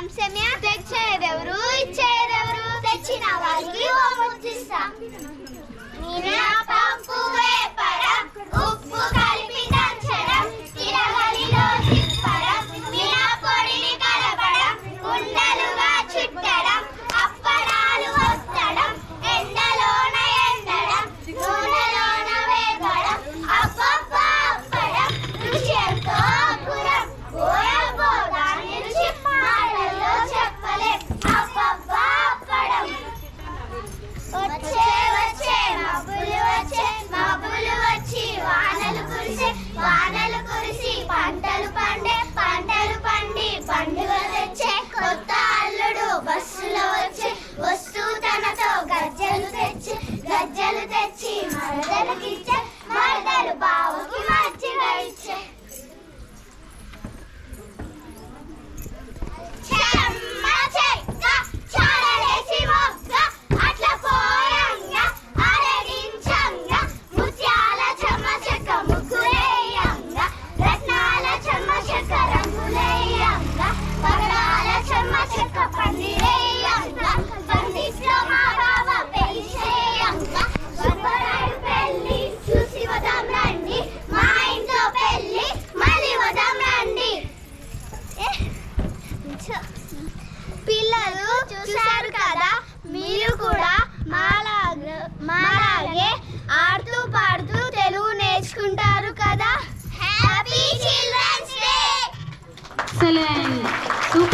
సెమియా తెచ్చేదెవరు ఇచ్చేదెవరు తెచ్చిన వారికి ఓ ముద్దిస్తాం పప్పు వేపడం ఉప్పు కలిపి దంచడం తిరగలిలో తిప్పడం మినా పొడిని కలపడం ఉండలుగా చుట్టడం అప్పడాలు వస్తడం ఎండలోన ఎండడం నూనెలోన వేగడం అప్పప్ప అప్పడం రుచి ఎంతో అపురం ఓయబ్బో దాని రుచి మాటల్లో చెప్పలేం అప్పప్ప అప్పడం వచ్చే వచ్చే మబ్బులు వచ్చి వానలు కురిసి పంటలు పండి పండుగ తెచ్చే కొత్త అల్లుడు బస్సులో వచ్చే వస్తూ తనతో గజ్జలు తెచ్చి మరదలకిచ్చే